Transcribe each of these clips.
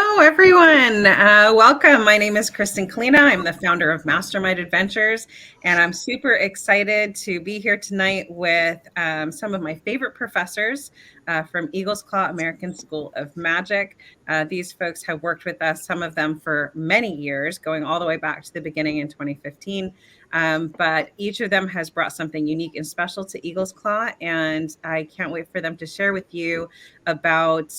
Hello, everyone. Welcome. My name is Kristen Kalina. I'm the founder of Mastermind Adventures, and I'm super excited to be here tonight with some of my favorite professors from Eaglesclaw American School of Magic. These folks have worked with us, some of them for many years, going all the way back to the beginning in 2015. But each of them has brought something unique and special to Eaglesclaw, and I can't wait for them to share with you about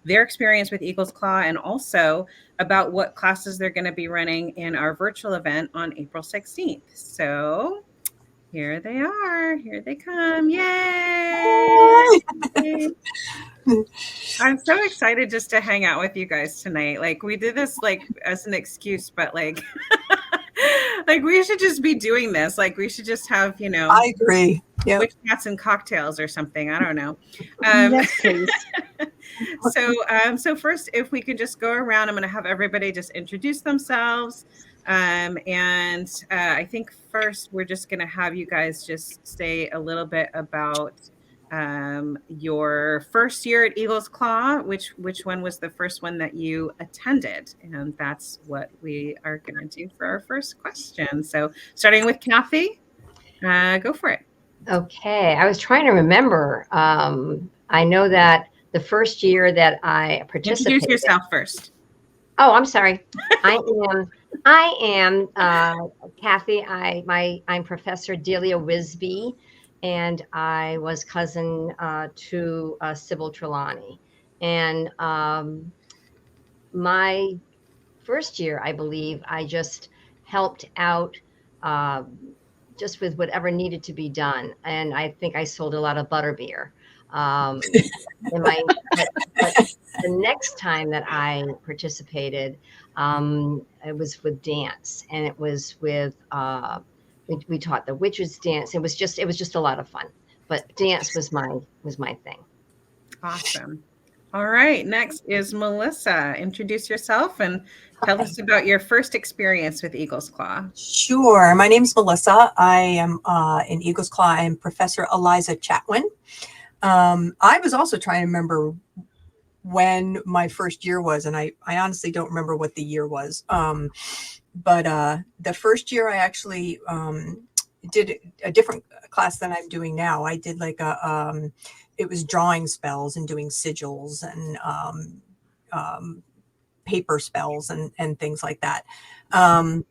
their experience with Eaglesclaw and also about what classes they're going to be running in our virtual event on April 16th. So here they are. Here they come. Yay! I'm so excited just to hang out with you guys tonight. Like we did this like as an excuse, but like like we should just be doing this. Like we should just have, I agree. Yeah, witch hats and cocktails or something. I don't know. Yes, please. So first, if we could just go around, I'm going to have everybody just introduce themselves. I think first we're just going to have you guys just say a little bit about your first year at Eaglesclaw, which one was the first one that you attended? And that's what we are going to do for our first question. So starting with Kathy, go for it. Okay, I was trying to remember. I know that the first year that I participated. Introduce yourself first. Oh, I'm sorry. I am Kathy. I'm Professor Delia Wisby, and I was cousin to Sybil Trelawney. And my first year, I believe, I just helped out just with whatever needed to be done. And I think I sold a lot of butterbeer. But the next time that I participated, it was with dance, and it was with we taught the witches dance. It was just a lot of fun. But dance was my thing. Awesome. All right. Next is Melissa. Introduce yourself and tell us about your first experience with Eaglesclaw. Sure. My name is Melissa. I am in Eaglesclaw. I am Professor Eliza Chatwin. I was also trying to remember when my first year was, and I honestly don't remember what the year was. But the first year I actually did a different class than I'm doing now. I did like it was drawing spells and doing sigils and paper spells and things like that. And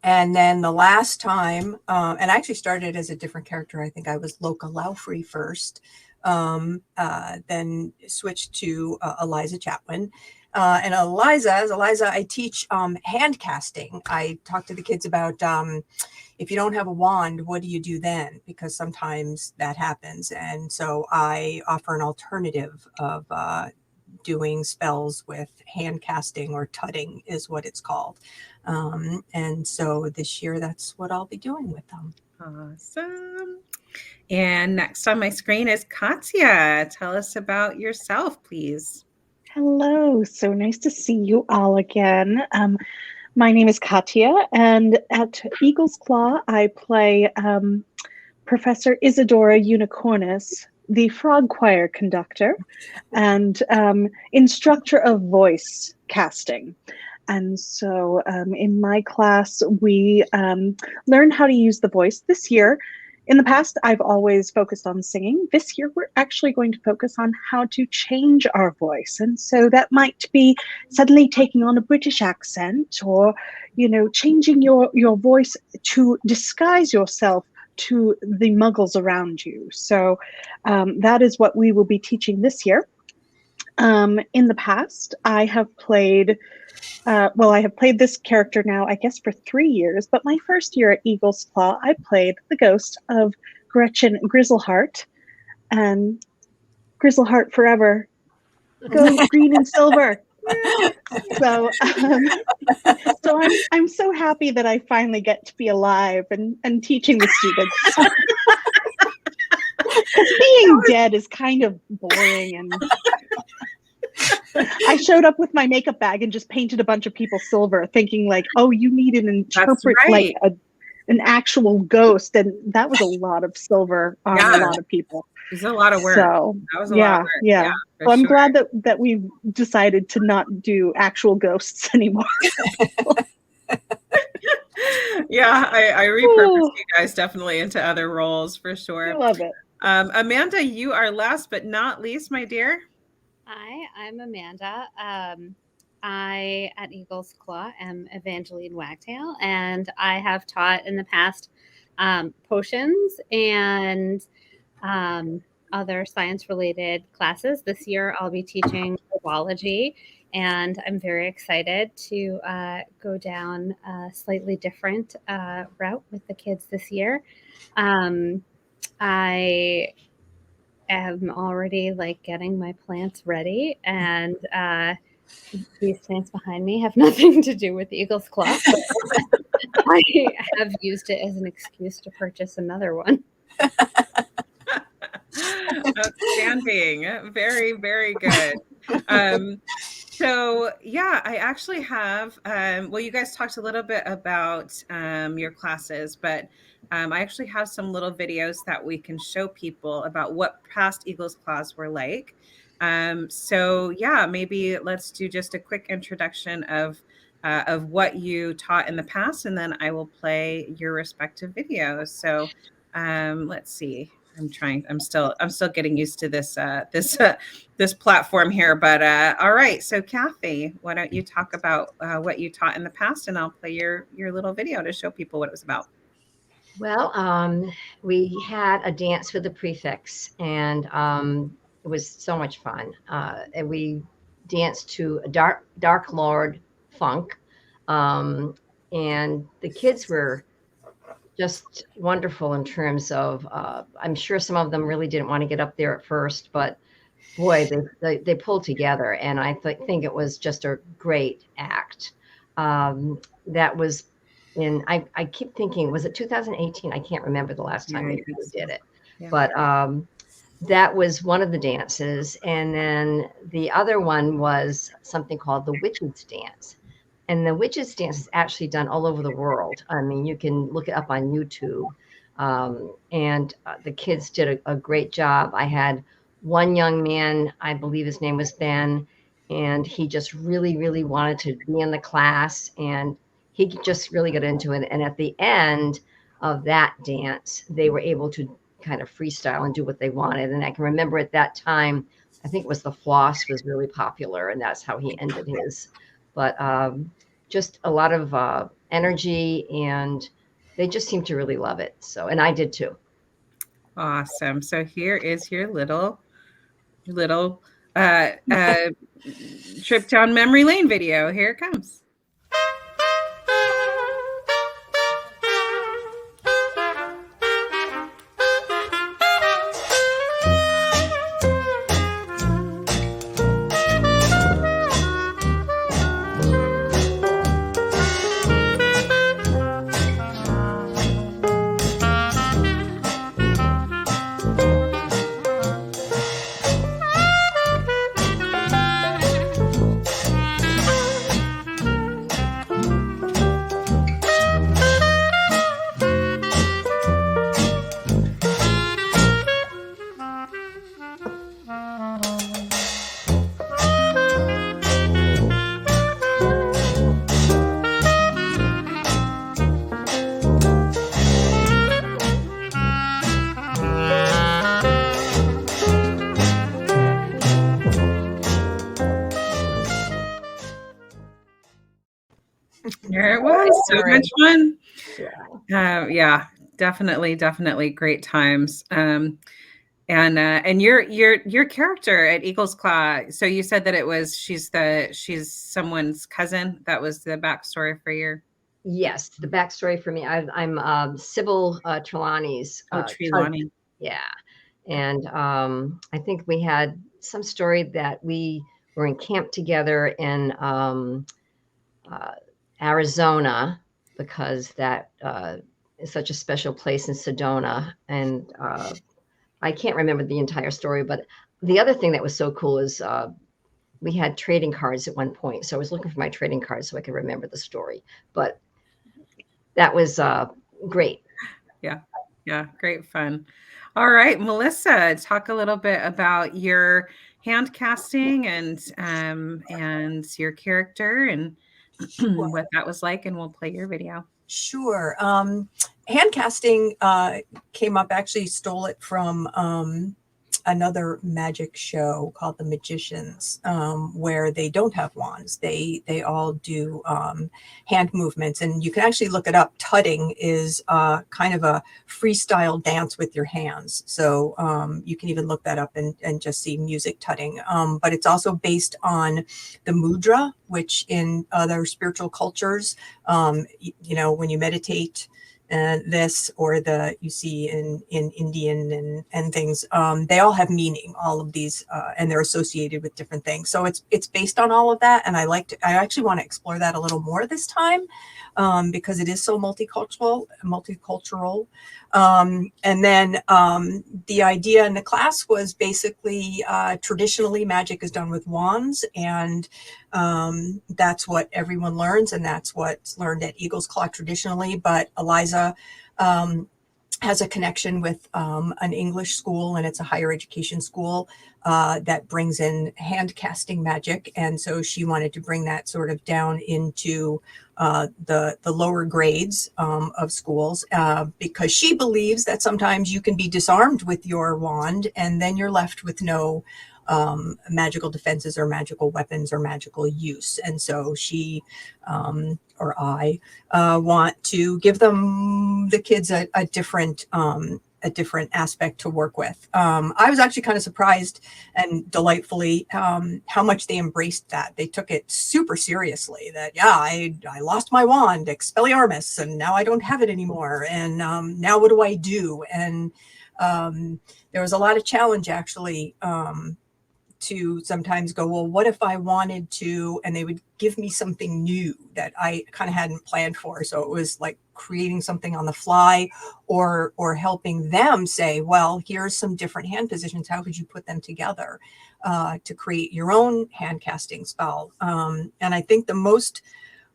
then the last time, and I actually started as a different character. I think I was Loka Laufrey first, then switched to Eliza Chatwin. And as Eliza, I teach hand casting. I talk to the kids about if you don't have a wand, what do you do then? Because sometimes that happens. And so I offer an alternative of doing spells with hand casting, or tutting is what it's called. And so this year, that's what I'll be doing with them. Awesome. And next on my screen is Katya. Tell us about yourself, please. Hello. So nice to see you all again. My name is Katya, and at Eaglesclaw, I play Professor Isadora Unicornis, the frog choir conductor and instructor of voice casting. And so in my class, we learn how to use the voice. This year, in the past, I've always focused on singing. This year, we're actually going to focus on how to change our voice. And so that might be suddenly taking on a British accent, or, changing your voice to disguise yourself to the muggles around you. So that is what we will be teaching this year. In the past, I have played this character now, I guess, for 3 years, but my first year at Eaglesclaw, I played the ghost of Gretchen Grizzleheart, and Grizzleheart forever. Go green and silver. So I'm so happy that I finally get to be alive and teaching the students. Because being dead is kind of boring, and I showed up with my makeup bag and just painted a bunch of people silver, thinking like, oh, you need an interpret, right. like an actual ghost, and that was a lot of silver on a Yeah, lot of people. it was a lot of work. So That was a lot of yeah, work. yeah. Yeah, for So I'm sure. glad that we've decided to not do actual ghosts anymore. Yeah, I repurposed you guys definitely into other roles for I sure. love it. Amanda, you are last but not least, my dear. Hi, I'm Amanda. I, at Eaglesclaw, am Evangeline Wagtail, and I have taught in the past potions and other science related classes. This year, I'll be teaching herbology, and I'm very excited to go down a slightly different route with the kids this year. I am already like getting my plants ready, and these plants behind me have nothing to do with Eagle's Claw, but I have used it as an excuse to purchase another one. Outstanding. Very, very good. So yeah, I actually have, well, you guys talked a little bit about your classes, but I actually have some little videos that we can show people about what past Eagles class were like. So yeah, maybe let's do just a quick introduction of what you taught in the past, and then I will play your respective videos. So let's see. I'm still getting used to this platform here, but all right. So Kathy, why don't you talk about what you taught in the past, and I'll play your little video to show people what it was about. Well, we had a dance for the prefix, and it was so much fun. And we danced to a Dark Lord funk, and the kids were just wonderful in terms of. I'm sure some of them really didn't want to get up there at first, but boy, they pulled together, and I think it was just a great act. That was I keep thinking, was it 2018? I can't remember the last time we did it, Yeah. but that was one of the dances, and then the other one was something called the Witches Dance. And the Witches Dance is actually done all over the world. I mean, you can look it up on YouTube. And the kids did a great job. I had one young man, I believe his name was Ben, and he just really, really wanted to be in the class, and he just really got into it. And at the end of that dance, they were able to kind of freestyle and do what they wanted. And I can remember at that time, I think it was the floss was really popular, and that's how he ended his. But just a lot of energy, and they just seemed to really love it. So, and I did too. Awesome. So here is your little uh, uh, trip down memory lane video. Here it comes. There it was. So much fun. Yeah, definitely great times. And your character at Eagles Claw. So you said that it was she's someone's cousin. That was the backstory for your. Yes, the backstory for me. I'm Sybil Trelawney's. Trelawney. Yeah, and I think we had some story that we were in camp together in Arizona, because that is such a special place in Sedona, and I can't remember the entire story. But the other thing that was so cool is we had trading cards at one point, so I was looking for my trading cards so I could remember the story. But that was great. Yeah. Yeah. Great fun. All right, Melissa, talk a little bit about your hand casting and your character and what that was like, and we'll play your video. Sure. Hand casting came up, actually stole it from another magic show called The Magicians, where they don't have wands. They all do hand movements, and you can actually look it up. Tutting is kind of a freestyle dance with your hands. So you can even look that up and just see music tutting. But it's also based on the mudra, which in other spiritual cultures, when you meditate, and this or the you see in Indian and things, they all have meaning, all of these, and they're associated with different things. So it's based on all of that, and I actually want to explore that a little more this time, because it is so multicultural. And then the idea in the class was basically, traditionally magic is done with wands, and that's what everyone learns, and that's what's learned at Eaglesclaw traditionally. But Eliza has a connection with an English school, and it's a higher education school that brings in hand casting magic. And so she wanted to bring that sort of down into the lower grades of schools, because she believes that sometimes you can be disarmed with your wand, and then you're left with no magical defenses or magical weapons or magical use. And so she or I want to give the kids a different aspect to work with. I was actually kind of surprised and delightfully how much they embraced that. They took it super seriously, that, I lost my wand, Expelliarmus, and now I don't have it anymore. And now what do I do? And there was a lot of challenge, actually, to sometimes go, well, what if I wanted to, and they would give me something new that I kind of hadn't planned for. So it was like creating something on the fly, or helping them say, well, here's some different hand positions. How could you put them together to create your own hand casting spell? And I think the most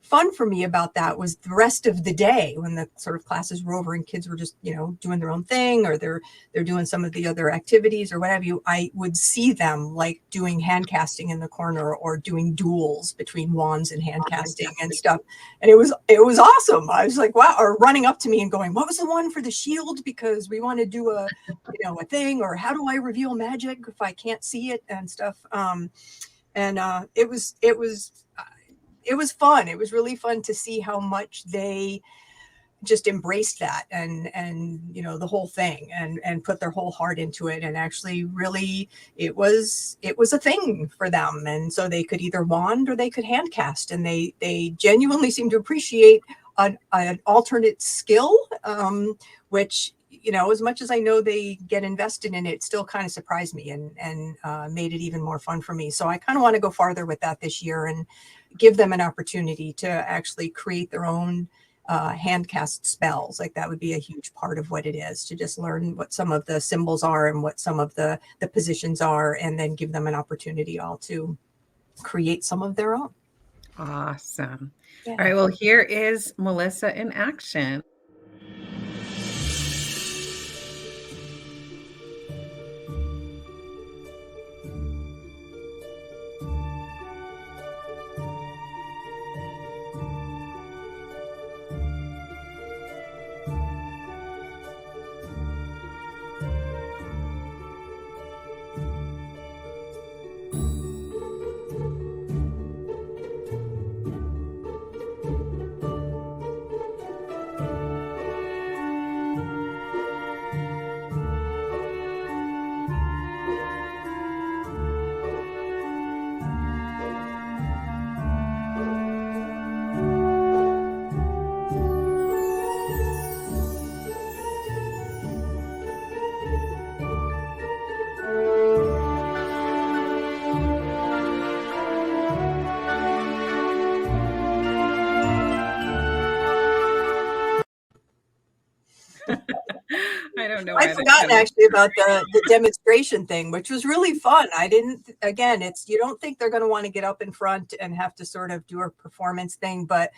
fun for me about that was the rest of the day, when the sort of classes were over and kids were just, doing their own thing, or they're doing some of the other activities or what have you. I would see them like doing hand casting in the corner, or doing duels between wands and hand casting and stuff. And it was awesome. I was like, wow, or running up to me and going, what was the one for the shield? Because we want to do a thing, or how do I reveal magic if I can't see it and stuff. It was fun. It was really fun to see how much they just embraced that and the whole thing, and put their whole heart into it. And actually really it was a thing for them. And so they could either wand or they could hand cast, and they genuinely seemed to appreciate an alternate skill, which, as much as I know they get invested in it, still kind of surprised me and made it even more fun for me. So I kind of want to go farther with that this year and give them an opportunity to actually create their own hand cast spells. Like, that would be a huge part of what it is, to just learn what some of the symbols are and what some of the positions are, and then give them an opportunity all to create some of their own. Awesome. Yeah. All right, well, here is Melissa in action. I don't know. I'd forgotten actually about the demonstration thing, which was really fun. You don't think they're going to want to get up in front and have to sort of do a performance thing, but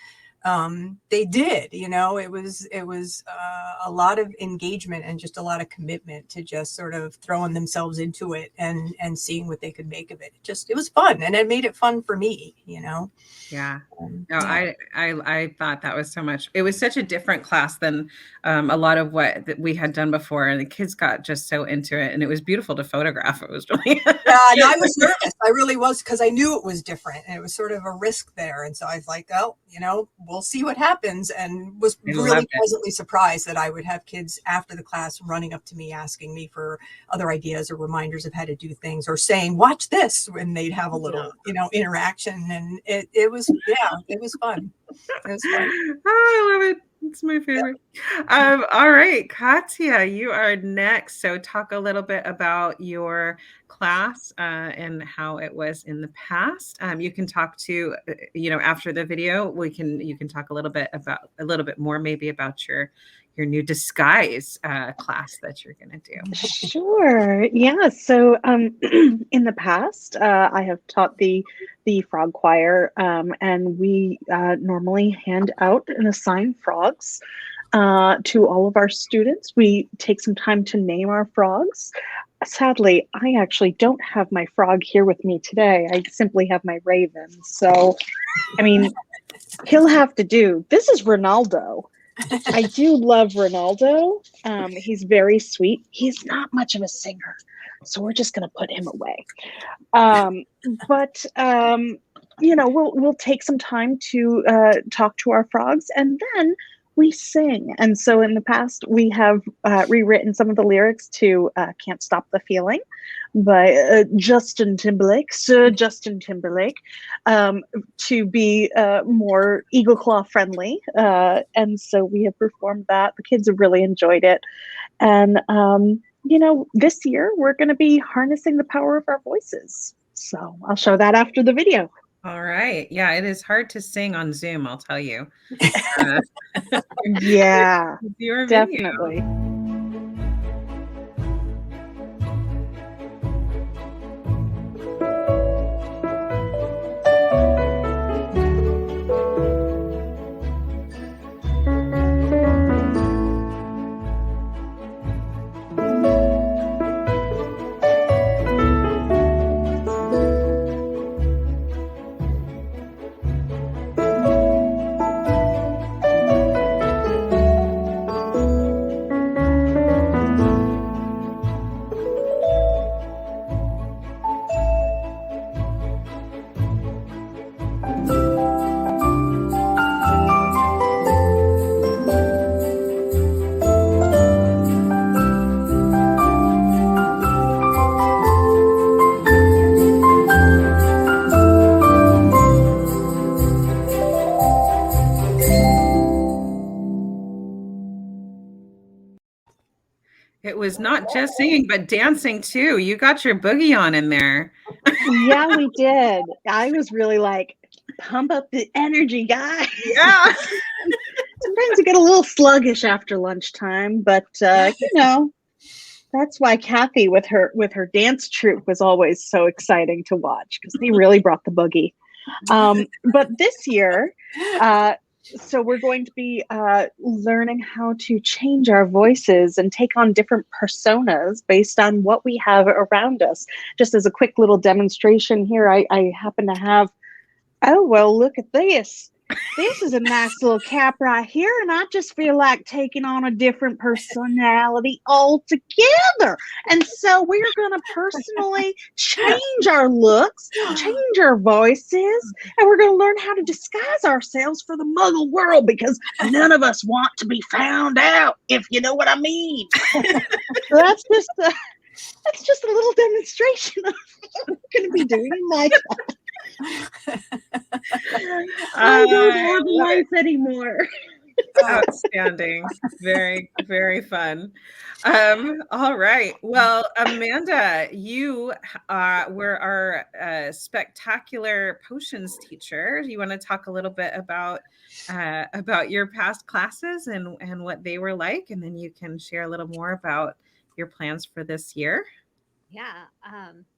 they did. It was a lot of engagement and just a lot of commitment to just sort of throwing themselves into it and seeing what they could make of it. It was fun, and it made it fun for me. Yeah. No, Yeah. I thought that was so much. It was such a different class than a lot of what that we had done before, and the kids got just so into it, and it was beautiful to photograph. It was really Yeah, and I was nervous. I really was, because I knew it was different, and it was sort of a risk there. And so I was like, oh, we'll see what happens, and was I really loved it. pleasantly surprised that I would have kids after the class running up to me asking me for other ideas or reminders of how to do things, or saying, watch this, when they'd have a little, interaction. And it was fun. It was fun. Oh, I love it. It's my favorite. All right, Katya, you are next. So talk a little bit about your class and how it was in the past. You can talk to, after the video, you can talk a little bit more maybe about your new disguise class that you're going to do. Sure. Yeah. So in the past, I have taught the frog choir, and we normally hand out and assign frogs to all of our students. We take some time to name our frogs. Sadly, I actually don't have my frog here with me today. I simply have my raven. So, I mean, he'll have to do. This is Ronaldo. I do love Ronaldo. He's very sweet. He's not much of a singer, so we're just going to put him away. But we'll take some time to talk to our frogs, and then we sing. And so in the past, we have rewritten some of the lyrics to "Can't Stop the Feeling" by Sir Justin Timberlake, to be more Eaglesclaw friendly. And so we have performed that. The kids have really enjoyed it. And, this year we're going to be harnessing the power of our voices. So I'll show that after the video. All right. Yeah, it is hard to sing on Zoom, I'll tell you. Yeah, your definitely. Video. It was not just singing, but dancing too. You got your boogie on in there. Yeah, we did. I was really like, pump up the energy, guys. Yeah. Sometimes you get a little sluggish after lunchtime, but that's why Kathy with her dance troupe was always so exciting to watch, because they really brought the boogie. But this year, so we're going to be learning how to change our voices and take on different personas based on what we have around us. Just as a quick little demonstration here, I happen to have, oh, well, look at this. This is a nice little cap right here, and I just feel like taking on a different personality altogether. And so we're going to personally change our looks, change our voices, and we're going to learn how to disguise ourselves for the Muggle world, because none of us want to be found out, if you know what I mean. So that's just a little demonstration of what I'm going to be doing in my class. I don't have life anymore. Outstanding. Very, very fun. All right. Well, Amanda, you were our spectacular potions teacher. You want to talk a little bit about your past classes and what they were like, and then you can share a little more about your plans for this year. Yeah,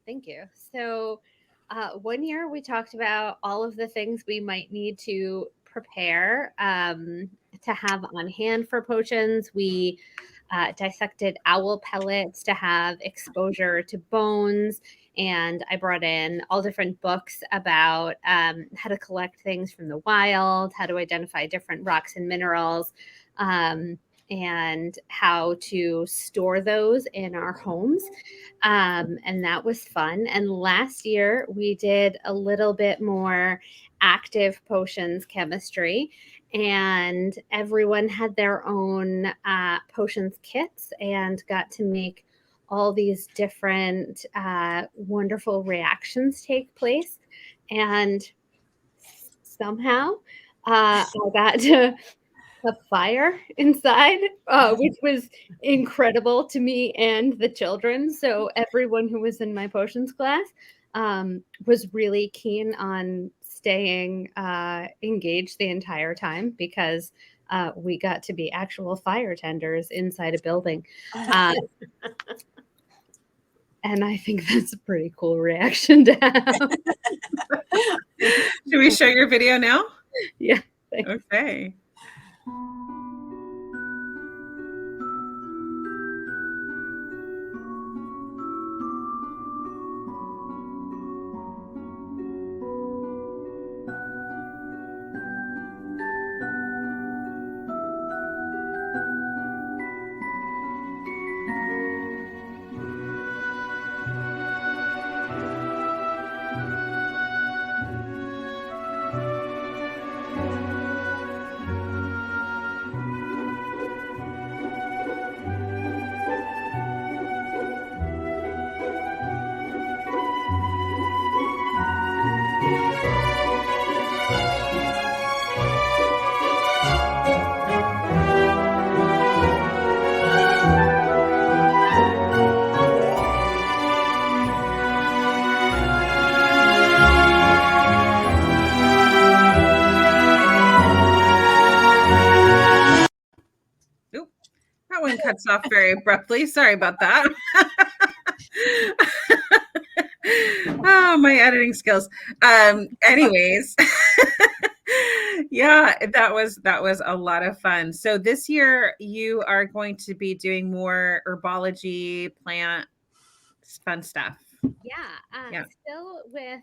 thank you. So, one year we talked about all of the things we might need to prepare to have on hand for potions. We dissected owl pellets to have exposure to bones. And I brought in all different books about how to collect things from the wild, how to identify different rocks and minerals, and how to store those in our homes. And that was fun. And last year we did a little bit more active potions chemistry, and everyone had their own potions kits and got to make all these different wonderful reactions take place. And somehow I got to a fire inside, which was incredible to me and the children. So everyone who was in my potions class was really keen on staying engaged the entire time, because we got to be actual fire tenders inside a building. And I think that's a pretty cool reaction to have. Should we show your video now? Yeah. Thanks. Okay. That one cuts off very abruptly. Sorry about that. Oh, my editing skills. Anyways, yeah, that was a lot of fun. So this year you are going to be doing more herbology, plant, fun stuff. Yeah. Still with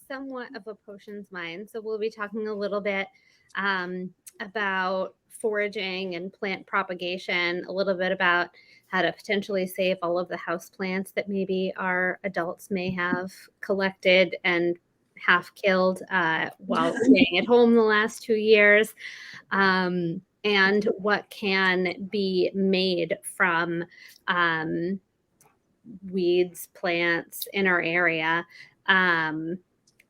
somewhat of a potions mind. So we'll be talking a little bit about foraging and plant propagation, a little bit about how to potentially save all of the house plants that maybe our adults may have collected and half killed while staying at home the last 2 years, and what can be made from weeds, plants in our area.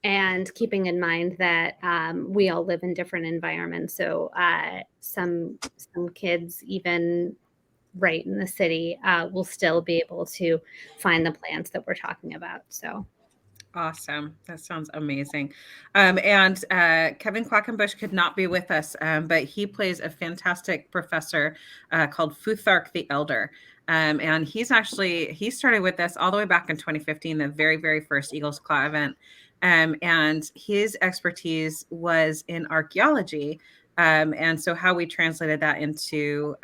And keeping in mind that we all live in different environments. So some kids, even right in the city, will still be able to find the plants that we're talking about. So awesome. That sounds amazing. And Kevin Quackenbush could not be with us, but he plays a fantastic professor called Futhark the Elder. And he started with us all the way back in 2015, the very, very first Eaglesclaw event. And his expertise was in archaeology. And so how we translated that into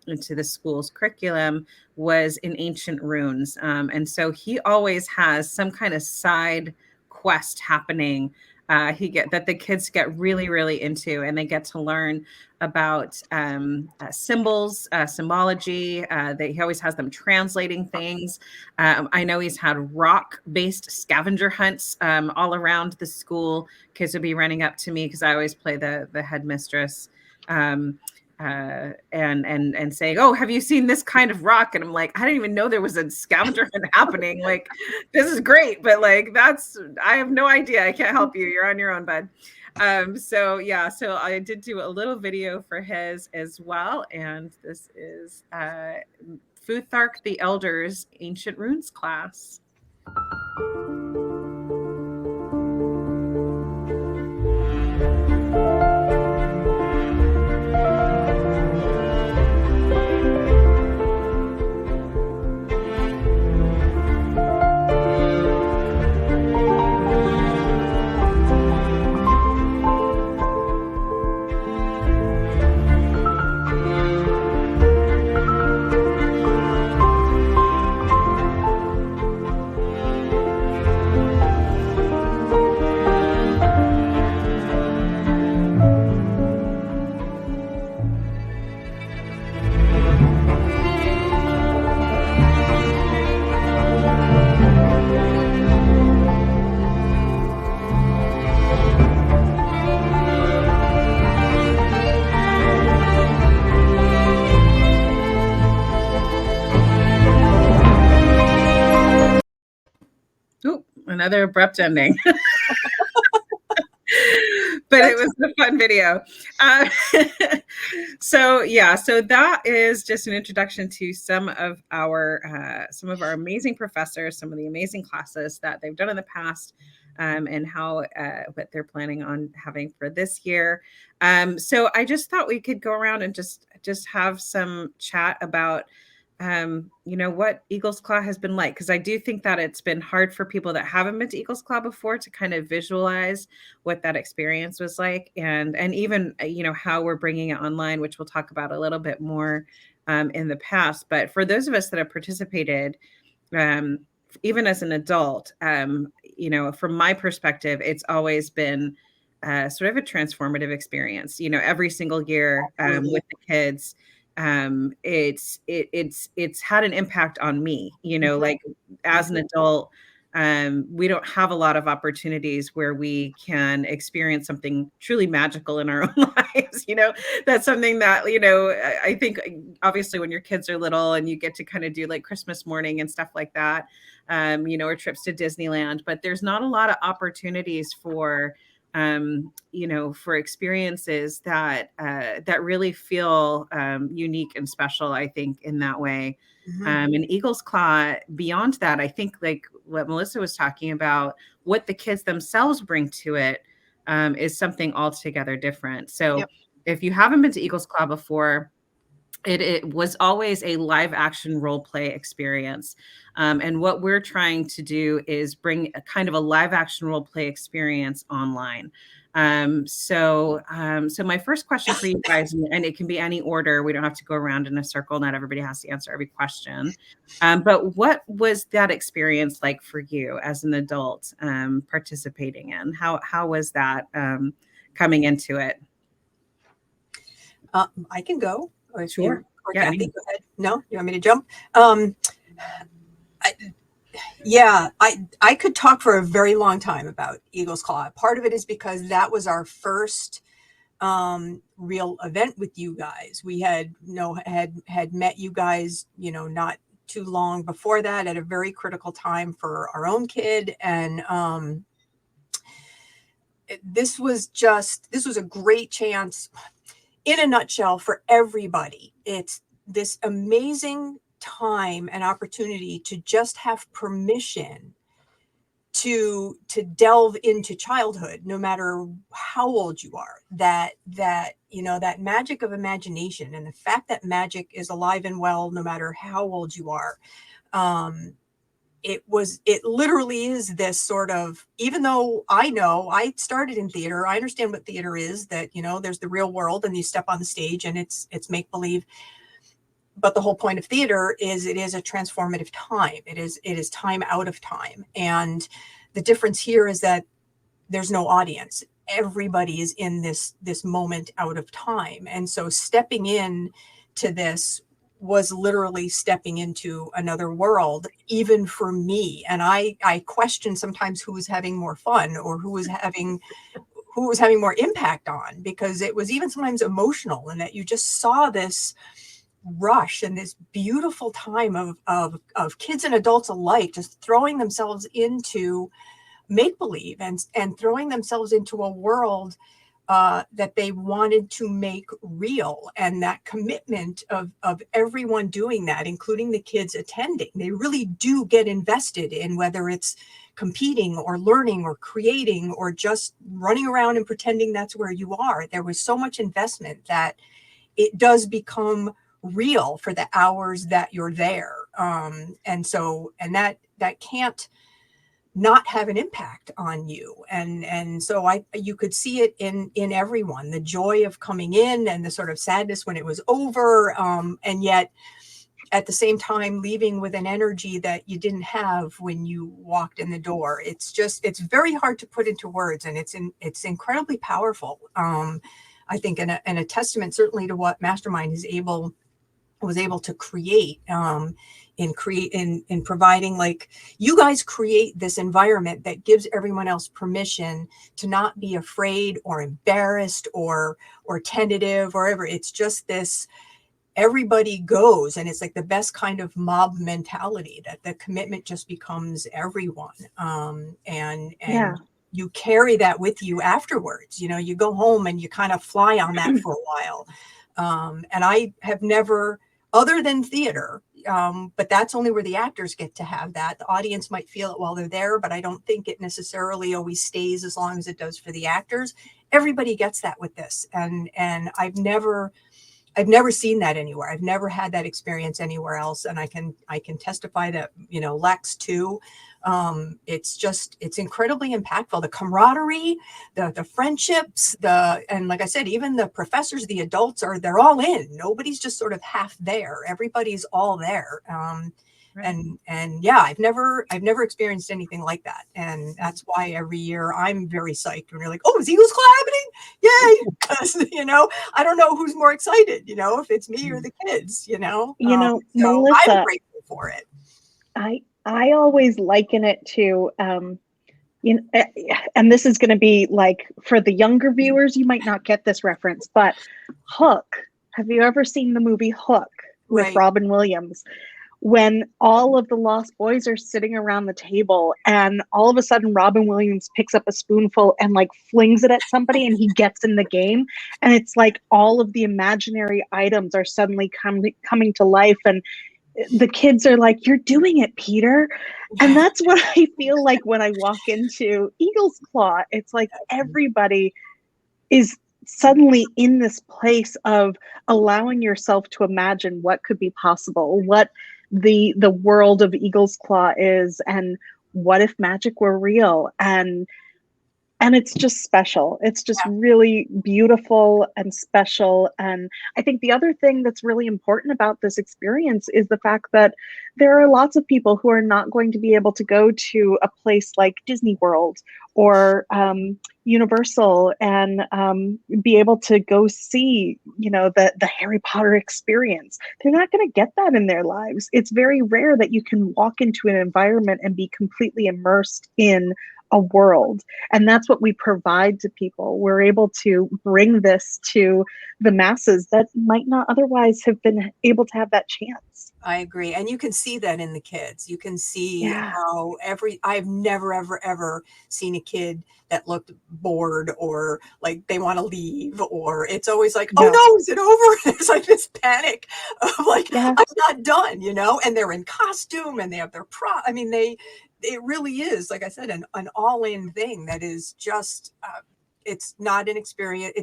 the school's curriculum was in ancient runes. And so he always has some kind of side quest happening that the kids get really, really into, and they get to learn about symbols, symbology. He always has them translating things. I know he's had rock-based scavenger hunts all around the school. Kids would be running up to me because I always play the headmistress. And saying, "Oh, have you seen this kind of rock?" And I'm like, I didn't even know there was a scavenger hunt happening. Like, this is great, but like, I have no idea. I can't help you. You're on your own, bud. So I did do a little video for his as well. And this is Futhark the Elder's Ancient Runes class. another abrupt ending. But it was a fun video. Uh, so that is just an introduction to some of our amazing professors, some of the amazing classes that they've done in the past, and how what they're planning on having for this year. So I just thought we could go around and just have some chat about what Eaglesclaw has been like, because I do think that it's been hard for people that haven't been to Eaglesclaw before to kind of visualize what that experience was like, and even how we're bringing it online, which we'll talk about a little bit more in the past. But for those of us that have participated, um, even as an adult, from my perspective, it's always been sort of a transformative experience. Every single year with the kids, it's had an impact on me. Like as an adult, we don't have a lot of opportunities where we can experience something truly magical in our own lives. That's something that, I think obviously when your kids are little and you get to kind of do like Christmas morning and stuff like that, or trips to Disneyland, but there's not a lot of opportunities for experiences that really feel unique and special, I think, in that way. And Eaglesclaw, beyond that, I think like what Melissa was talking about, what the kids themselves bring to it is something altogether different. So if you haven't been to Eaglesclaw before, it was always a live action role play experience. And what we're trying to do is bring a kind of a live action role play experience online. So my first question for you guys, and it can be any order, we don't have to go around in a circle. Not everybody has to answer every question. But what was that experience like for you as an adult participating in? How was that coming into it? I can go. Sure. Kathy, go ahead. No, you want me to jump? I could talk for a very long time about Eaglesclaw. Part of it is because that was our first real event with you guys. We had met you guys, not too long before that, at a very critical time for our own kid, and this was a great chance. In a nutshell, for everybody, it's this amazing time and opportunity to just have permission to delve into childhood, no matter how old you are. That magic of imagination, and the fact that magic is alive and well, no matter how old you are. It literally is this sort of, even though I started in theater, I understand what theater is, that, there's the real world and you step on the stage and it's make believe. But the whole point of theater is it is a transformative time. It is time out of time. And the difference here is that there's no audience. Everybody is in this moment out of time. And so stepping in to this was literally stepping into another world, even for me. And I question sometimes who was having more fun or who was having more impact on, because it was even sometimes emotional, and that you just saw this rush and this beautiful time of kids and adults alike just throwing themselves into make-believe and throwing themselves into a world that they wanted to make real. And that commitment of everyone doing that, including the kids attending, they really do get invested in, whether it's competing or learning or creating or just running around and pretending that's where you are. There was so much investment that it does become real for the hours that you're there. And that can't not have an impact on you. And so you could see it in everyone, the joy of coming in and the sort of sadness when it was over. And yet at the same time, leaving with an energy that you didn't have when you walked in the door. It's very hard to put into words, and it's incredibly powerful. I think, and a testament certainly to what Mastermind was able to create, in providing, like, you guys create this environment that gives everyone else permission to not be afraid or embarrassed or tentative or whatever. It's just this everybody goes, and it's like the best kind of mob mentality, that the commitment just becomes everyone. And Yeah. you carry that with you afterwards. You go home and you kind of fly on that for a while. And I have never, other than theater, but that's only where the actors get to have that. The audience might feel it while they're there, but I don't think it necessarily always stays as long as it does for the actors. Everybody gets that with this. And I've never seen that anywhere. I've never had that experience anywhere else. And I can testify that, Lex too. It's incredibly impactful. The camaraderie, the friendships, and like I said, even the professors, the adults they're all in. Nobody's just sort of half there. Everybody's all there. Right. And yeah, I've never experienced anything like that. And that's why every year I'm very psyched when you're like, oh, is Eaglesclaw happening? Yay. Because, I don't know who's more excited, if it's me or the kids, So Melissa, I'm grateful for it. I always liken it to, and this is going to be like, for the younger viewers, you might not get this reference, but Hook. Have you ever seen the movie Hook with Right. Robin Williams? When all of the Lost Boys are sitting around the table and all of a sudden Robin Williams picks up a spoonful and like flings it at somebody and he gets in the game. And it's like all of the imaginary items are suddenly coming to life. And the kids are like, you're doing it, Peter. And that's what I feel like when I walk into Eaglesclaw. It's like everybody is suddenly in this place of allowing yourself to imagine what could be possible, what the world of Eaglesclaw is, and what if magic were real. And it's just special. It's just really beautiful and special. And I think the other thing that's really important about this experience is the fact that there are lots of people who are not going to be able to go to a place like Disney World or Universal and be able to go see, the Harry Potter experience. They're not going to get that in their lives. It's very rare that you can walk into an environment and be completely immersed in a world. And that's what we provide to people. We're able to bring this to the masses that might not otherwise have been able to have that chance. I agree. And you can see that in the kids. You can see how I've never, ever seen a kid that looked bored or like they want to leave, or it's always like, oh no, is it over? It's like this panic of like, I'm not done, and they're in costume and they have their I mean, it really is, like I said, an all-in thing that is just, it's not an experience.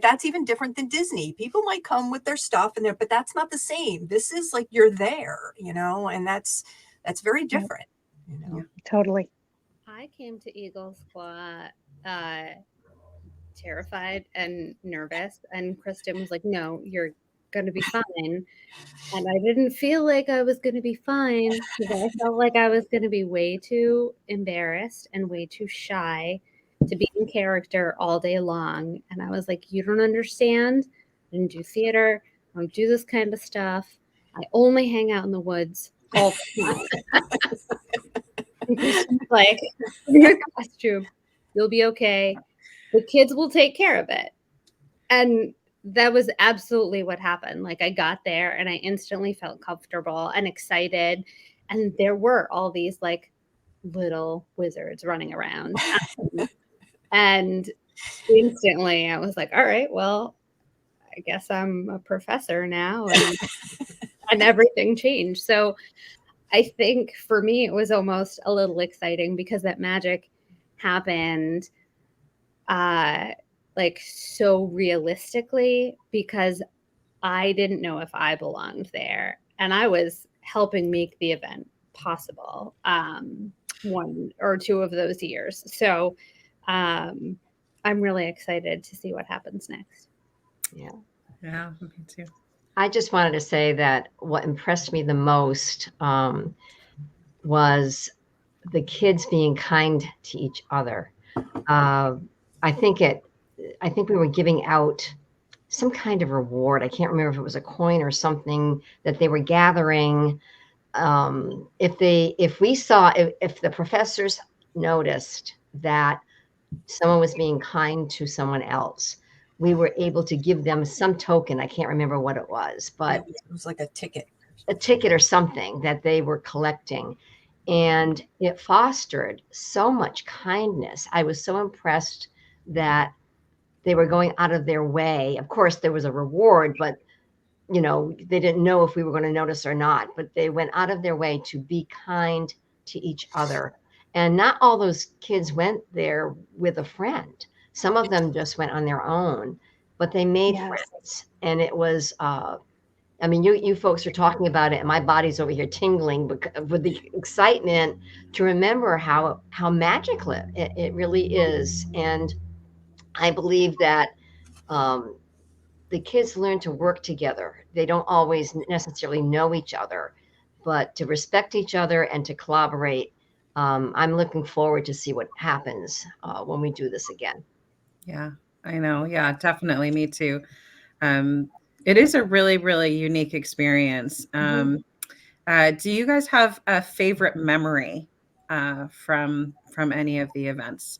That's even different than Disney. People might come with their stuff but that's not the same. This is like, you're there, and that's very different. Totally. I came to Eaglesclaw terrified and nervous, and Kristen was like, no, you're going to be fine. And I didn't feel like I was going to be fine because I felt like I was going to be way too embarrassed and way too shy to be in character all day long. And I was like, you don't understand. I didn't do theater. I don't do this kind of stuff. I only hang out in the woods all the time. And Kristen's like, your costume, you'll be okay. The kids will take care of it. And that was absolutely what happened. Like, I got there and I instantly felt comfortable and excited. And there were all these like little wizards running around. And instantly I was like, all right, well, I guess I'm a professor now. And everything changed. So I think for me, it was almost a little exciting because that magic happened like so realistically, because I didn't know if I belonged there, and I was helping make the event possible 1 or 2 of those years. So I'm really excited to see what happens next. Yeah, me too. I just wanted to say that what impressed me the most was the kids being kind to each other. I think we were giving out some kind of reward. I can't remember if it was a coin or something that they were gathering. If the professors noticed that someone was being kind to someone else, we were able to give them some token. I can't remember what it was, but it was like a ticket or something that they were collecting. And it fostered so much kindness. I was so impressed that they were going out of their way. Of course, there was a reward, but they didn't know if we were going to notice or not, but they went out of their way to be kind to each other. And not all those kids went there with a friend. Some of them just went on their own, but they made friends. And it was, I mean, you folks are talking about it, and my body's over here tingling with the excitement to remember how magical it really is. And I believe that the kids learn to work together. They don't always necessarily know each other, but to respect each other and to collaborate. I'm looking forward to see what happens when we do this again. Yeah, I know. Yeah, definitely. Me too. It is a really, really unique experience. Do you guys have a favorite memory from any of the events?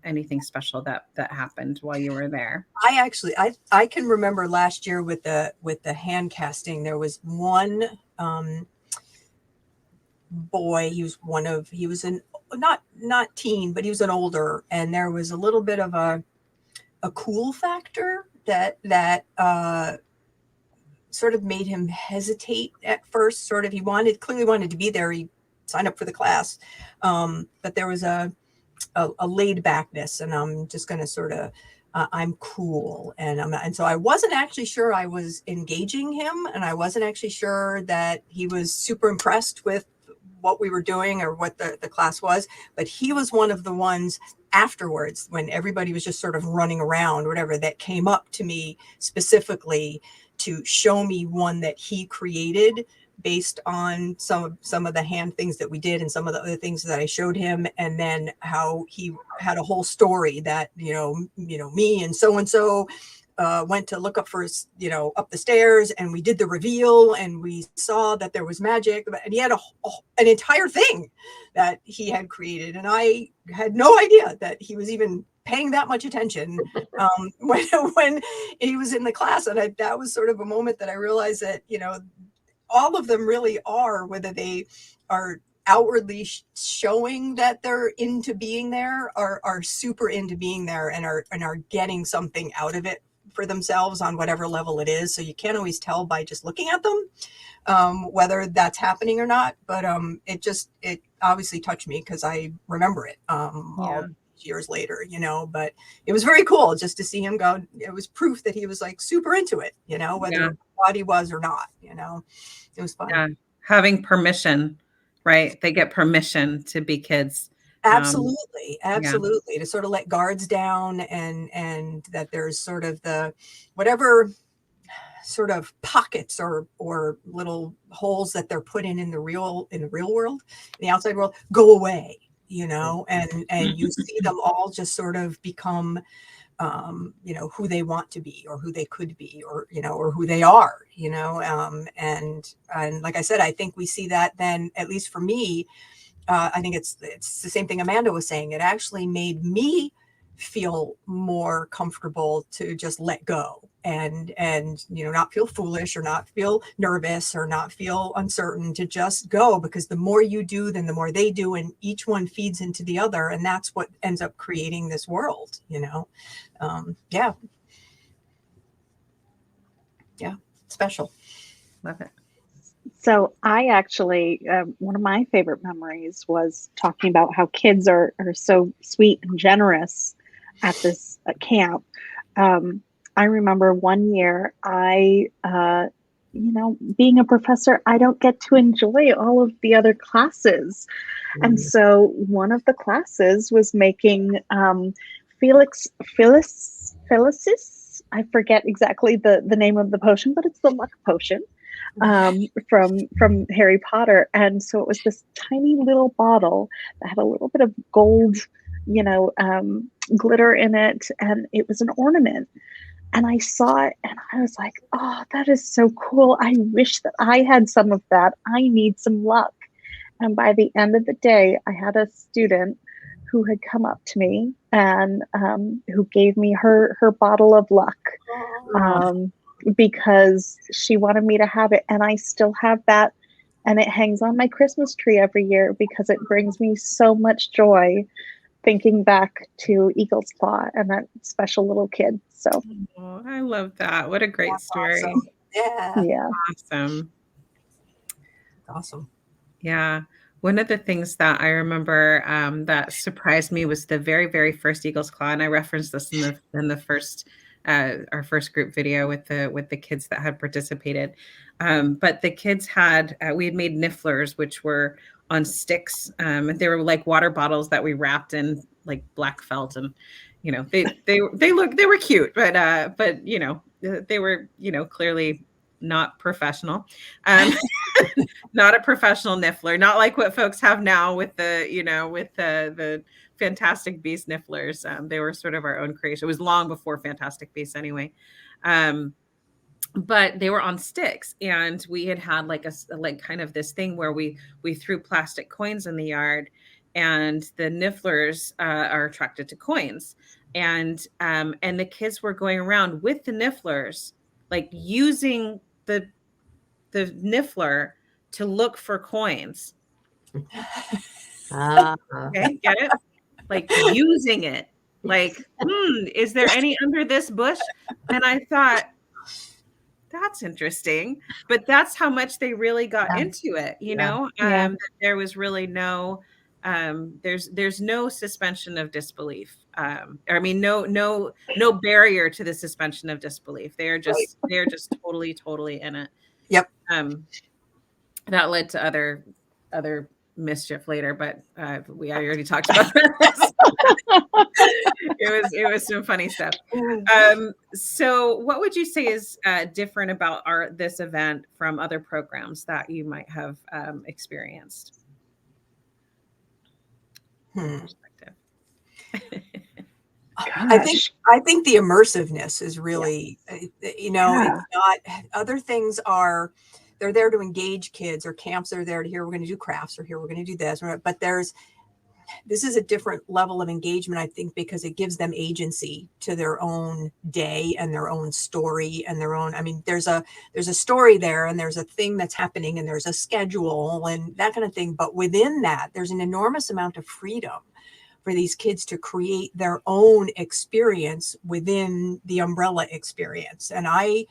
Anything special that happened while you were there? I can remember last year with the hand casting, there was one boy. He was an not teen, but he was an older, and there was a little bit of a cool factor that sort of made him hesitate at first. Sort of, he clearly wanted to be there. He signed up for the class, but there was a laid backness, and I'm just going to sort of I'm cool, and so I wasn't actually sure I was engaging him, and I wasn't actually sure that he was super impressed with what we were doing or what the class was. But he was one of the ones afterwards, when everybody was just sort of running around or whatever, that came up to me specifically to show me one that he created based on some of the hand things that we did and some of the other things that I showed him, and then how he had a whole story that me and so went to look up for up the stairs, and we did the reveal, and we saw that there was magic, and he had an entire thing that he had created, and I had no idea that he was even paying that much attention when he was in the class. And that was sort of a moment that I realized that all of them really are, whether they are outwardly showing that they're into being there, are super into being there, and are getting something out of it for themselves on whatever level it is. So you can't always tell by just looking at them whether that's happening or not. But it obviously touched me because I remember it all years later, but it was very cool just to see him go. It was proof that he was like super into it, whether what he was or not, it was fun. Yeah. Having permission, right? They get permission to be kids. Absolutely. To sort of let guards down, and that there's sort of the whatever sort of pockets or little holes that they're put in the real world, in the outside world, go away, and you see them all just sort of become who they want to be, or who they could be, or or who they are, and like I said, I think we see that then, at least for me. I think it's the same thing Amanda was saying. It actually made me feel more comfortable to just let go and not feel foolish, or not feel nervous, or not feel uncertain, to just go, because the more you do, then the more they do, and each one feeds into the other, and that's what ends up creating this world. Yeah, special. Love it. So I actually, one of my favorite memories was talking about how kids are so sweet and generous at this camp. I remember one year being a professor, I don't get to enjoy all of the other classes. And so one of the classes was making Felicis. I forget exactly the name of the potion, but it's the luck potion. From Harry Potter. And so it was this tiny little bottle that had a little bit of gold, glitter in it, and it was an ornament. And I saw it and I was like, oh, that is so cool. I wish that I had some of that. I need some luck. And by the end of the day, I had a student who had come up to me and who gave me her bottle of luck, um, because she wanted me to have it, and I still have that, and it hangs on my Christmas tree every year because it brings me so much joy thinking back to Eaglesclaw and that special little kid. So Oh, I love that. What a great That's story. awesome. Yeah. yeah. Awesome. Awesome. Yeah. One of the things that I remember that surprised me was the very, very first Eagles Claw, and I referenced this in the first our first group video with the kids that had participated. But the kids had we had made nifflers, which were on sticks, and they were like water bottles that we wrapped in like black felt, and they were cute, but they were clearly not professional. Um, not a professional niffler, not like what folks have now with the Fantastic Beast nifflers. They were sort of our own creation. It was long before Fantastic Beasts anyway. Um, but they were on sticks, and we had like like kind of this thing where we threw plastic coins in the yard, and the nifflers are attracted to coins, and the kids were going around with the nifflers, like using the niffler to look for coins. Okay, get it? Like using it. Like, is there any under this bush? And I thought, that's interesting. But that's how much they really got Yeah. into it, Yeah. there was really no there's no suspension of disbelief. I mean, no barrier to the suspension of disbelief. They're just totally, totally in it. Yep. That led to other mischief later, but I already talked about that. It was some funny stuff. So what would you say is different about this event from other programs that you might have experienced? Perspective. I think the immersiveness is really, it's not, other things are, they're there to engage kids, or camps are there to, here we're going to do crafts, or here we're going to do this, but this is a different level of engagement, I think, because it gives them agency to their own day and their own story and their own, I mean, there's a story there, and there's a thing that's happening, and there's a schedule and that kind of thing. But within that, there's an enormous amount of freedom for these kids to create their own experience within the umbrella experience. And I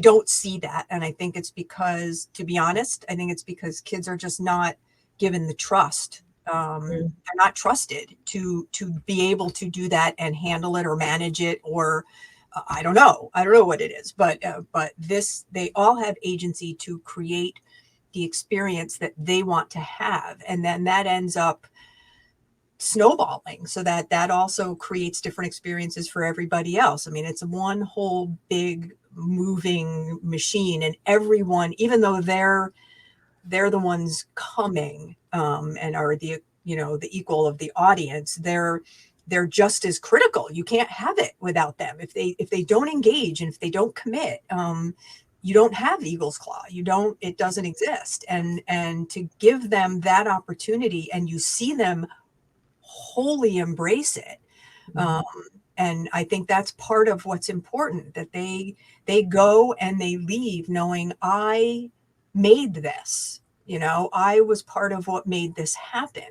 don't see that. And I think it's because, to be honest, I think it's because kids are just not given the trust. They're not trusted to be able to do that and handle it or manage it, or I don't know what it is, but they all have agency to create the experience that they want to have. And then that ends up snowballing, so that also creates different experiences for everybody else. I mean, it's one whole big moving machine, and everyone, even though they're the ones coming and are the the equal of the audience, they're just as critical. You can't have it without them. If they don't engage and if they don't commit, you don't have Eaglesclaw. It doesn't exist. And to give them that opportunity, and you see them wholly embrace it. And I think that's part of what's important, that they go and they leave knowing, I made this, I was part of what made this happen.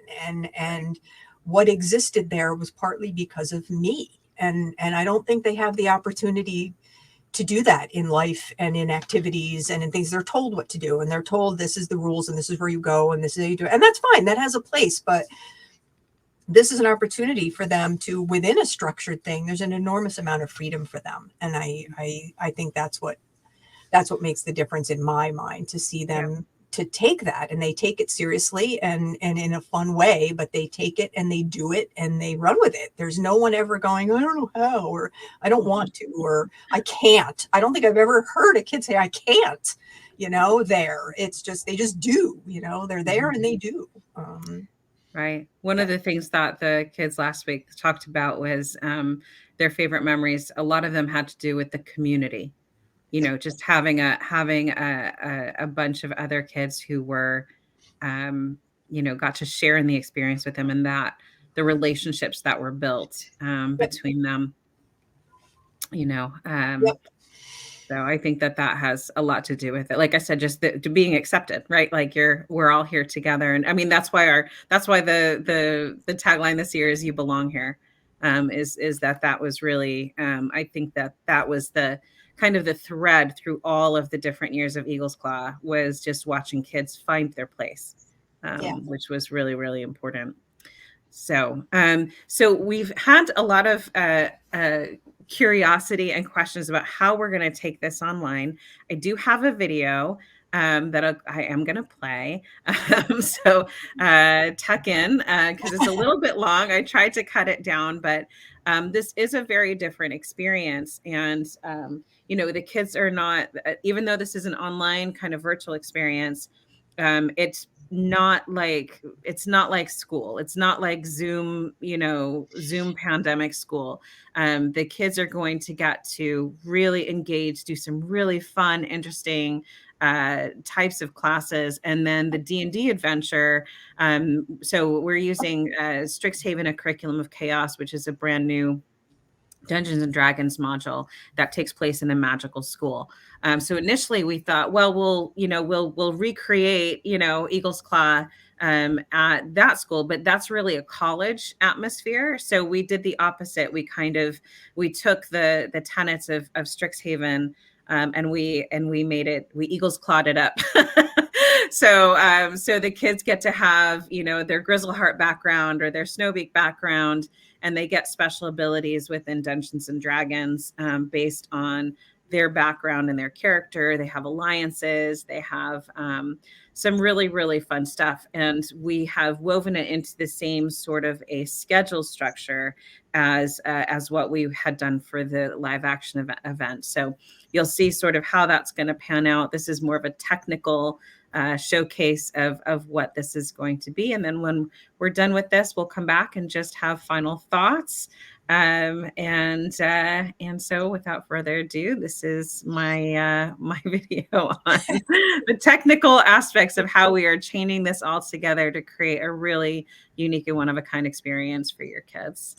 And what existed there was partly because of me. And I don't think they have the opportunity to do that in life and in activities and in things. They're told what to do, and they're told this is the rules, and this is where you go, and this is how you do it. And that's fine. That has a place, but this is an opportunity for them to, within a structured thing, there's an enormous amount of freedom for them. And I think that's what makes the difference in my mind, to see them to take that, and they take it seriously and in a fun way, but they take it and they do it and they run with it. There's no one ever going, I don't know how, or I don't want to, or I can't. I don't think I've ever heard a kid say, I can't, there. It's just, they just do, they're there and they do. Right. One of the things that the kids last week talked about was their favorite memories. A lot of them had to do with the community, just having a bunch of other kids who were, got to share in the experience with them, and the relationships that were built between them, you know. Yep. So I think that that has a lot to do with it. Like I said, just the being accepted, right? Like we're all here together. And I mean, that's why the tagline this year is "You belong here." Is that was really, I think that was the kind of the thread through all of the different years of Eaglesclaw, was just watching kids find their place, Yeah. which was really, really important. So, so we've had a lot of curiosity and questions about how we're going to take this online. I do have a video that I am going to play. So tuck in because it's a little bit long. I tried to cut it down, but this is a very different experience. And, you know, the kids are not, even though this is an online kind of virtual experience, it's not like school. It's not like Zoom, you know, Zoom pandemic school. The kids are going to get to really engage, do some really fun, interesting types of classes, and then the D&D adventure. So we're using Strixhaven, a Curriculum of Chaos, which is a brand new Dungeons and Dragons module that takes place in a magical school. So initially we thought, well, we'll recreate, you know, Eaglesclaw at that school, but that's really a college atmosphere. So we did the opposite. We took the tenets of Strixhaven, and we Eaglesclawed it up. So the kids get to have, you know, their Grizzleheart background or their Snowbeak background, and they get special abilities within Dungeons and Dragons based on their background and their character. They have alliances. They have some really, really fun stuff. And we have woven it into the same sort of a schedule structure as what we had done for the live action event. So you'll see sort of how that's going to pan out. This is more of a technical showcase of what this is going to be. And then when we're done with this, we'll come back and just have final thoughts. And so without further ado, this is my video on the technical aspects of how we are chaining this all together to create a really unique and one-of-a-kind experience for your kids.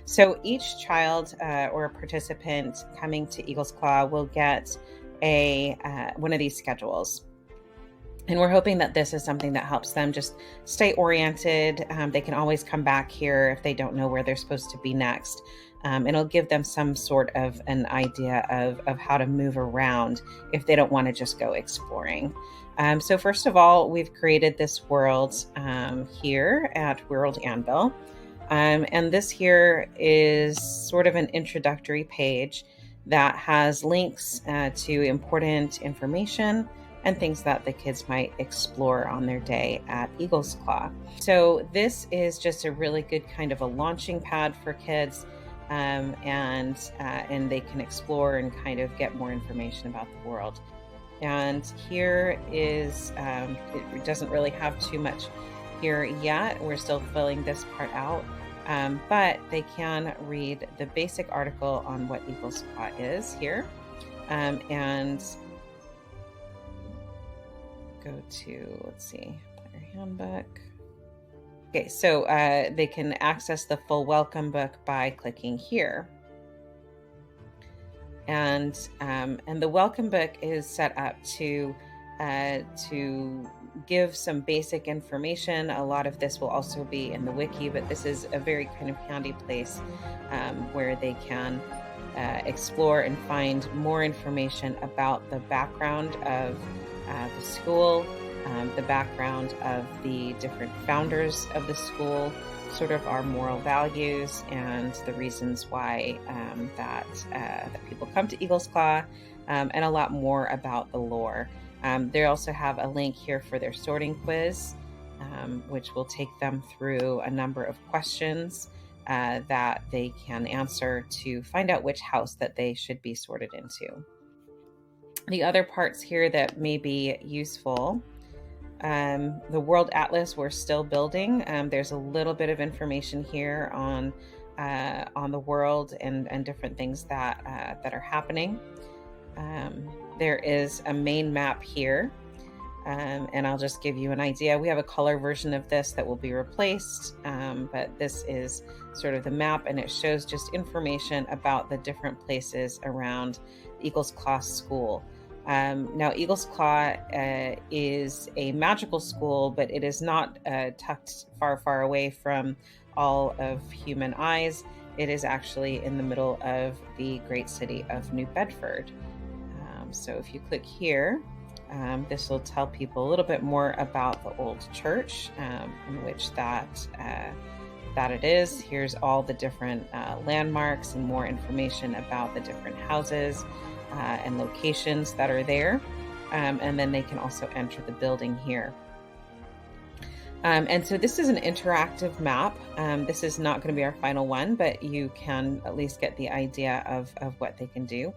So each child or participant coming to Eaglesclaw will get one of these schedules. And we're hoping that this is something that helps them just stay oriented. They can always come back here if they don't know where they're supposed to be next. It'll give them some sort of an idea of how to move around if they don't want to just go exploring. So first of all, we've created this world here at World Anvil. And this here is sort of an introductory page that has links to important information and things that the kids might explore on their day at Eaglesclaw. So this is just a really good kind of a launching pad for kids, and they can explore and kind of get more information about the world. And here is, it doesn't really have too much here yet. We're still filling this part out. But they can read the basic article on what Eaglesclaw is here, and go to, let's see, player handbook. Okay, so they can access the full welcome book by clicking here. And the welcome book is set up to give some basic information. A lot of this will also be in the wiki, but this is a very kind of handy place where they can explore and find more information about the background of the school, the background of the different founders of the school, sort of our moral values and the reasons why that people come to Eaglesclaw, and a lot more about the lore. They also have a link here for their sorting quiz, which will take them through a number of questions that they can answer to find out which house that they should be sorted into. The other parts here that may be useful, the World Atlas we're still building. There's a little bit of information here on the world and different things that are happening. There is a main map here And I'll just give you an idea. We have a color version of this that will be replaced, but this is sort of the map, and it shows just information about the different places around Eaglesclaw School. Now, Eaglesclaw is a magical school, but it is not tucked far, far away from all of human eyes. It is actually in the middle of the great city of New Bedford. So if you click here, this will tell people a little bit more about the old church, in which that it is. Here's all the different landmarks and more information about the different houses and locations that are there. And then they can also enter the building here. And so this is an interactive map. This is not going to be our final one, but you can at least get the idea of what they can do.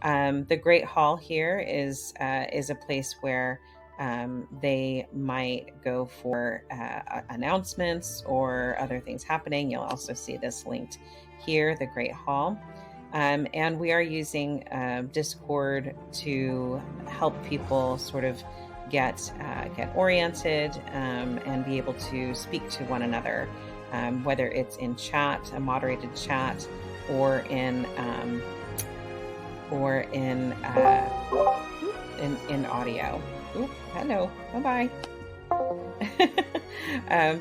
The Great Hall here is a place where they might go for announcements or other things happening. You'll also see this linked here, the Great Hall. And we are using Discord to help people sort of get oriented and be able to speak to one another, whether it's in chat, a moderated chat, or in audio. Ooh, hello, bye-bye.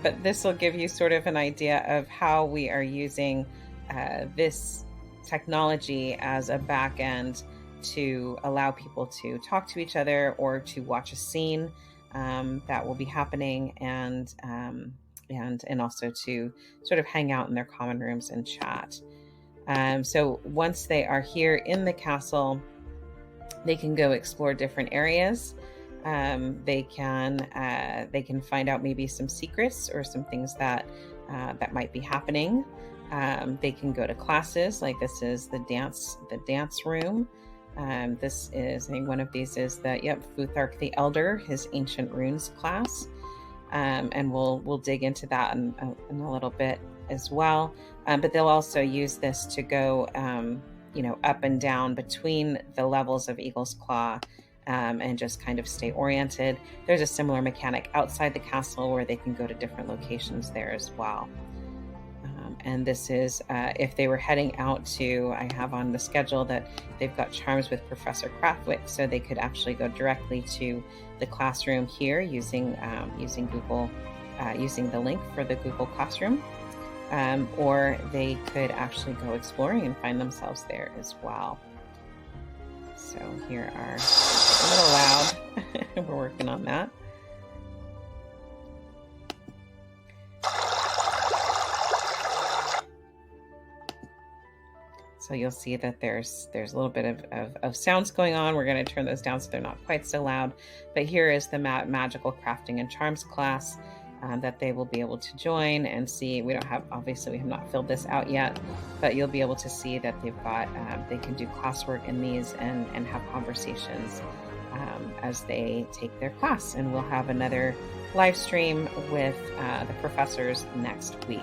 But this will give you sort of an idea of how we are using this technology as a back end to allow people to talk to each other or to watch a scene that will be happening, and also to sort of hang out in their common rooms and chat. So once they are here in the castle, they can go explore different areas. They can find out maybe some secrets or some things that might be happening. They can go to classes, like this is the dance room. This is, I think one of these is Futhark the Elder, his Ancient Runes class. And we'll dig into that in a little bit as well. But they'll also use this to go, up and down between the levels of Eaglesclaw, and just kind of stay oriented. There's a similar mechanic outside the castle where they can go to different locations there as well. And this is, if they were heading out to, I have on the schedule that they've got Charms with Professor Craftwick, so they could actually go directly to the classroom here using Google, using the link for the Google Classroom, or they could actually go exploring and find themselves there as well. So here are, a little loud, we're working on that. So you'll see that there's a little bit of sounds going on. We're going to turn those down so they're not quite so loud. But here is the magical crafting and charms class that they will be able to join and see. We have not filled this out yet, but you'll be able to see that they've got, they can do classwork in these and have conversations as they take their class. And we'll have another live stream with the professors next week.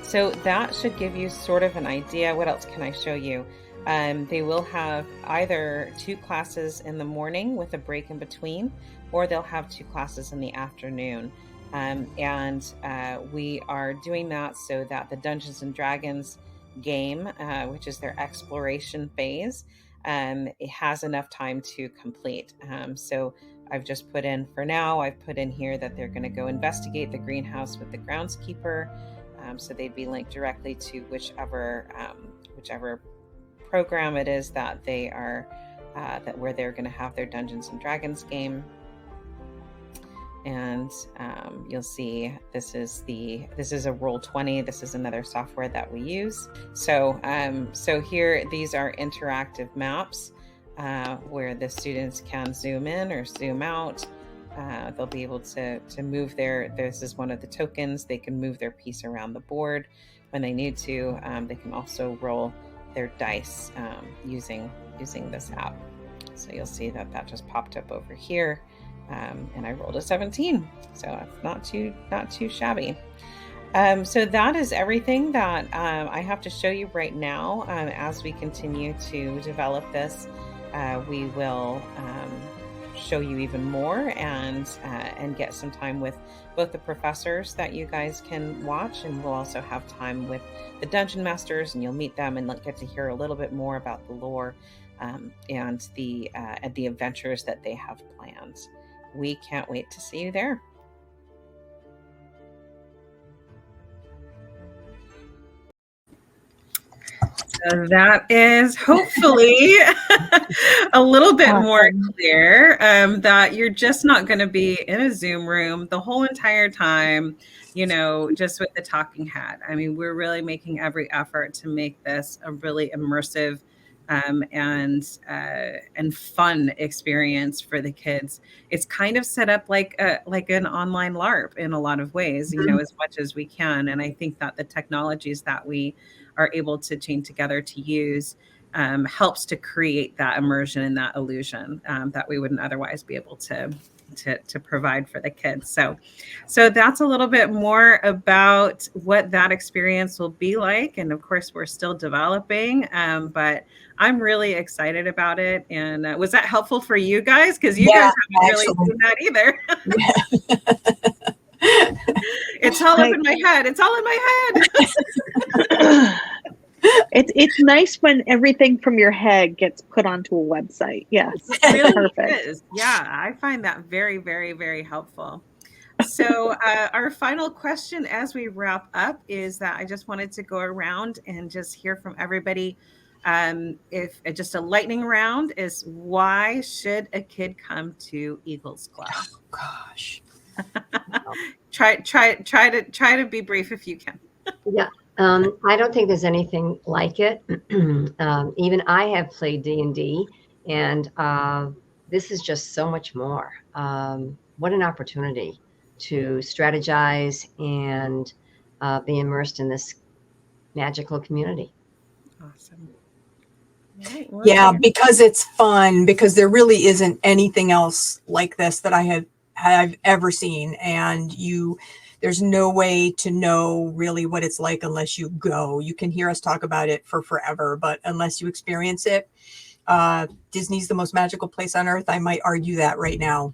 So that should give you sort of an idea. What else can I show you? They will have either 2 classes in the morning with a break in between, or they'll have 2 classes in the afternoon. And we are doing that so that the Dungeons and Dragons game, which is their exploration phase, it has enough time to complete. So I've just put in, for now, I've put in here that they're going to go investigate the greenhouse with the groundskeeper. So they'd be linked directly to whichever program it is that they are, where they're going to have their Dungeons and Dragons game. And you'll see this is a Roll20. This is another software that we use. So here, these are interactive maps where the students can zoom in or zoom out. They'll be able to move this is one of the tokens. They can move their piece around the board when they need to. They can also roll their dice using this app. So you'll see that just popped up over here. And I rolled a 17. So that's not too shabby. So that is everything that I have to show you right now. As we continue to develop this, we will show you even more and get some time with both the professors that you guys can watch, and we'll also have time with the dungeon masters, and you'll meet them and get to hear a little bit more about the lore and the adventures that they have planned. We can't wait to see you there. So that is hopefully a little bit more clear that you're just not going to be in a Zoom room the whole entire time, just with the talking head. I mean, we're really making every effort to make this a really immersive and fun experience for the kids. It's kind of set up like an online LARP in a lot of ways, as much as we can. And I think that the technologies that we are able to chain together to use helps to create that immersion and that illusion that we wouldn't otherwise be able to provide for the kids. So that's a little bit more about what that experience will be like. And of course, we're still developing, but I'm really excited about it. And was that helpful for you guys? Because you guys haven't really seen that either. It's all up in my head. It's all in my head. It's nice when everything from your head gets put onto a website. Yes, it really perfect. Is. Yeah, I find that very, very, very helpful. So our final question as we wrap up is that I just wanted to go around and just hear from everybody. If just a lightning round is, why should a kid come to Eaglesclaw? Oh gosh. Try to be brief if you can. Yeah. I don't think there's anything like it. Even I have played D&D, and this is just so much more. What an opportunity to strategize and be immersed in this magical community. Awesome. Right, well, yeah, because it's fun, because there really isn't anything else like this that I've ever seen. And there's no way to know really what it's like unless you go. You can hear us talk about it for forever, but unless you experience it, Disney's the most magical place on earth. I might argue that right now,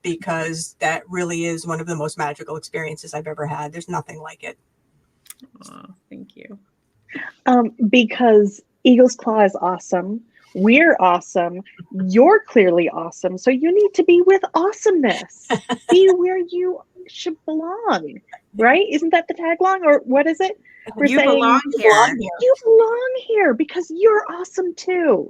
because that really is one of the most magical experiences I've ever had. There's nothing like it. Oh, thank you. Because Eaglesclaw is awesome. We're awesome. You're clearly awesome. So you need to be with awesomeness. Be where you should belong, right? Isn't that the tagline, or what is it? We're you saying, belong here. You belong here because you're awesome too.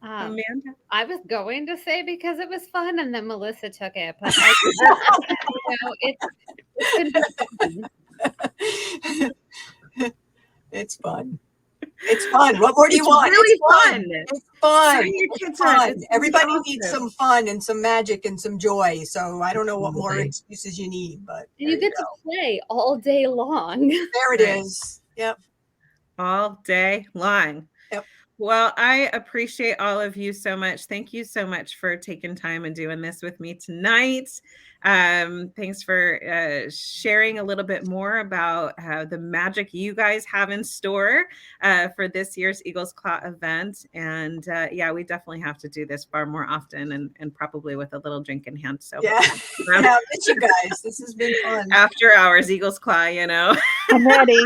Amanda? I was going to say because it was fun, and then Melissa took it. But it's fun. It's fun. What more do you want? Really fun. It's fun. It's fun. Everybody needs some fun and some magic and some joy. So I don't know what more excuses you need, but you get to play all day long. There it is. Yep. All day long. Yep. Well, I appreciate all of you so much. Thank you so much for taking time and doing this with me tonight. Thanks for sharing a little bit more about the magic you guys have in store for this year's Eaglesclaw event. And yeah, we definitely have to do this far more often, and probably with a little drink in hand. So yeah, yeah, miss you guys. This has been fun. After hours, Eaglesclaw, I'm ready.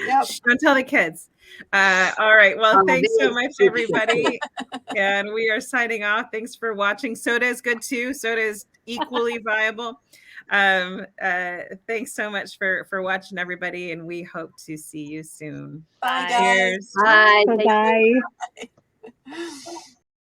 Yep. Don't tell the kids. All right. Well, thanks so much, everybody. And we are signing off. Thanks for watching. Soda is good too. Soda is equally viable. Thanks so much for watching, everybody. And we hope to see you soon. Bye, guys. Bye. Bye-bye. Bye.